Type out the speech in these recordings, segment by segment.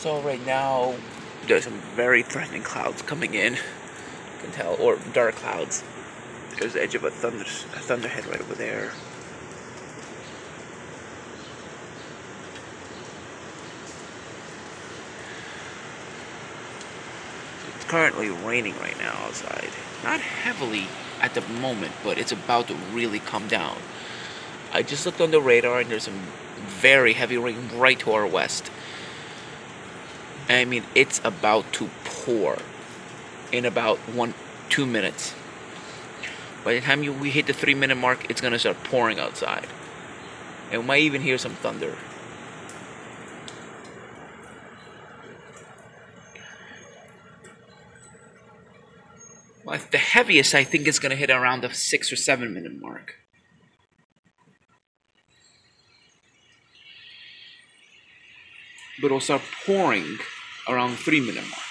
So right now, there's some very threatening clouds coming in. You can tell, or dark clouds. There's the edge of a thunderhead right over there. It's currently raining right now outside. Not heavily at the moment, but it's about to really come down. I just looked on the radar and there's some very heavy rain right to our west. I mean, it's about to pour in about 1-2 minutes. By the time we hit the 3-minute mark, it's gonna start pouring outside. And we might even hear some thunder. Well, the heaviest I think is gonna hit around the 6 or 7-minute mark. But it'll start pouring around the 3-minute mark.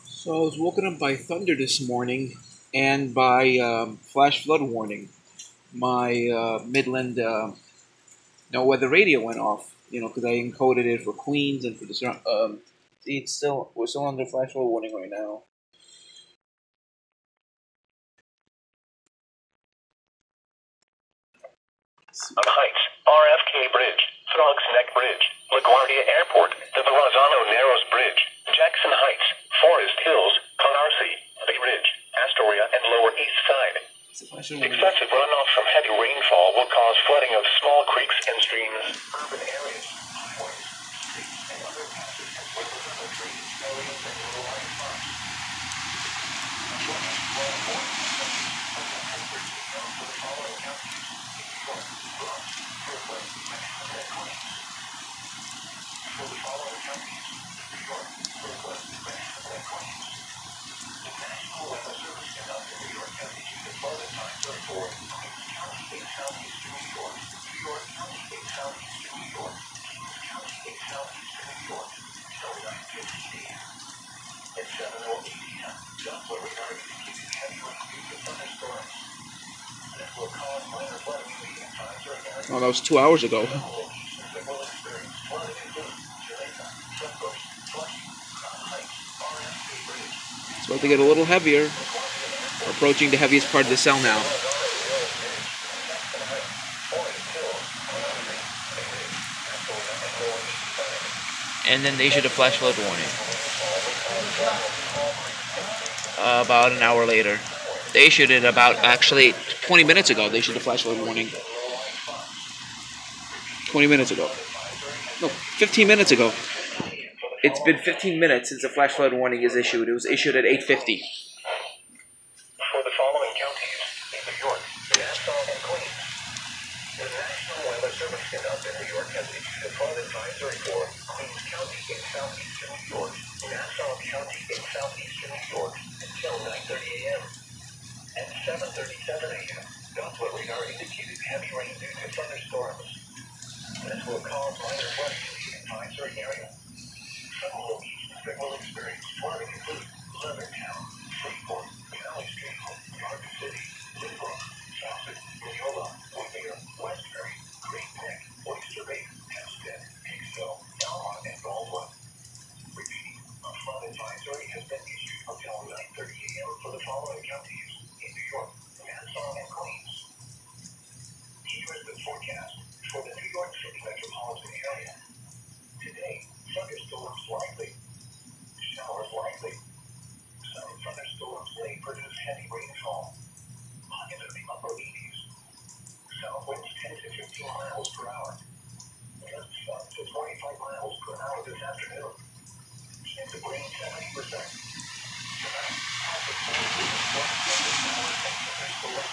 So I was woken up by thunder this morning and by flash flood warning. My Midland NOAA Weather Radio went off, because I encoded it for Queens and for the we're still under flash flood warning right now. Heights, RFK Bridge, Frog's Neck Bridge, LaGuardia Airport, the Verrazano Narrows Bridge, Jackson Heights, Forest Hills, Canarsie, Bay Ridge, Astoria, and Lower East Side. Excessive runoff from heavy rainfall will cause flooding of small creeks and streams, urban areas, highways, streets, and other passive and river-level drainage areas and rural spots. For the following counties: New York, Bronx, Brooklyn, Manhattan, and Queens. For the following counties: Oh, that was 2 hours ago. It's about to get a little heavier. We're approaching the heaviest part of the cell now. And then they issued a flash flood warning. About an hour later. They issued it actually 20 minutes ago. They issued a flash flood warning. 20 minutes ago. No, 15 minutes ago. It's been 15 minutes since the flash flood warning is issued. It was issued at 8:50. For the following counties in New York, Nassau, and Queens, the National Weather Service in New York has issued a flood advisory for Queens County in southeastern New York, Nassau County in southeastern New York until 9:30 a.m. At 7:37 a.m., Doppler radar indicated heavy rain due to thunderstorms. This will cause minor flooding in the advisory area. Some locations that will experience flooding include Levittown, Freeport, Valley Stream, Garden City, Lynbrook, Southend, Neola, Whittier, Westbury, Great Neck, Oyster Bay, Hempstead, Hicksville, Alma, and Baldwin. Repeating, a flood advisory has been issued until 9:30 a.m. for the following counties in New York, Nassau, and Queens. Here is the forecast for the New York City metropolitan area. Today, thunderstorms likely. Showers likely. Some thunderstorms may produce heavy rainfall. Highs in the upper 80s. South winds 10 to 15 miles per hour. Gusts up to 25 miles per hour this afternoon. Chance of rain 70%. Tonight, possible showers and thunderstorms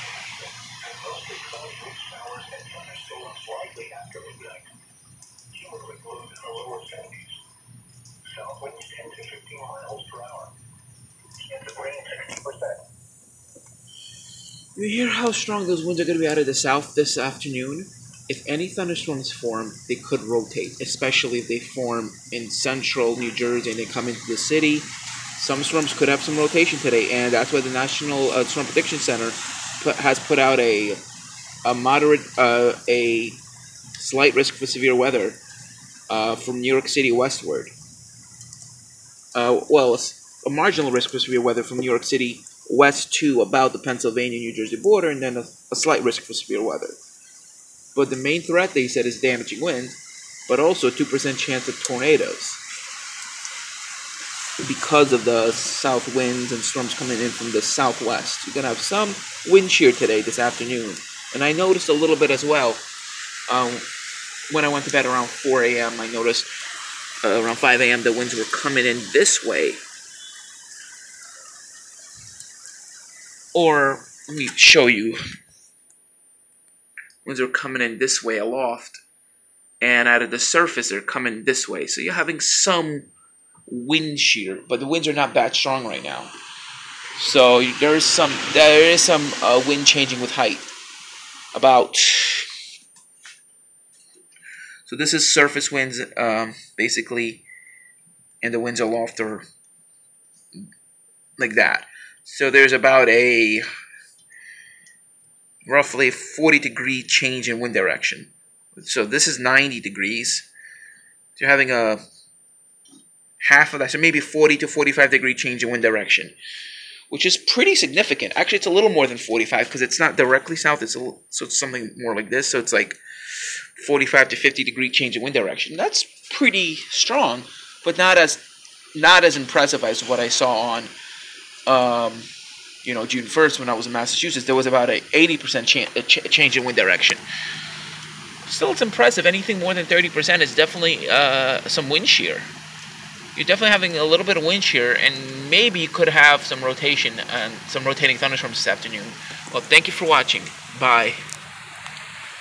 and mostly cloudy with showers and thunderstorms likely after midnight. Humidity lows in the lower 70s. South winds 10 to 15 miles per hour. Chance of rain 60%. You hear how strong those winds are going to be out of the south this afternoon? If any thunderstorms form, they could rotate, especially if they form in central New Jersey and they come into the city. Some storms could have some rotation today, and that's why the National Storm Prediction Center has put out a slight risk for severe weather from New York City westward. Well, a marginal risk for severe weather from New York City west to about the Pennsylvania-New Jersey border, and then a slight risk for severe weather. But the main threat, they said, is damaging wind, but also a 2% chance of tornadoes because of the south winds and storms coming in from the southwest. You're going to have some wind shear today, this afternoon. And I noticed a little bit as well. When I went to bed around 4 a.m., I noticed around 5 a.m. the winds were coming in this way. Or, let me show you. Winds are coming in this way, aloft. And out of the surface, they're coming this way. So you're having some wind shear, but the winds are not that strong right now. So there is some wind changing with height. So this is surface winds, basically, and the winds aloft are like that. So there's about a roughly 40-degree change in wind direction. So this is 90 degrees. You're having a half of that, so maybe 40 to 45-degree change in wind direction, which is pretty significant. Actually, it's a little more than 45 because it's not directly south. So it's something more like this. So it's like 45 to 50-degree change in wind direction. That's pretty strong, but not as impressive as what I saw on June 1st when I was in Massachusetts. There was about an 80% change in wind direction. Still, it's impressive. Anything more than 30% is definitely some wind shear. You're definitely having a little bit of wind shear, and maybe you could have some rotation and some rotating thunderstorms this afternoon. Well, thank you for watching. Bye.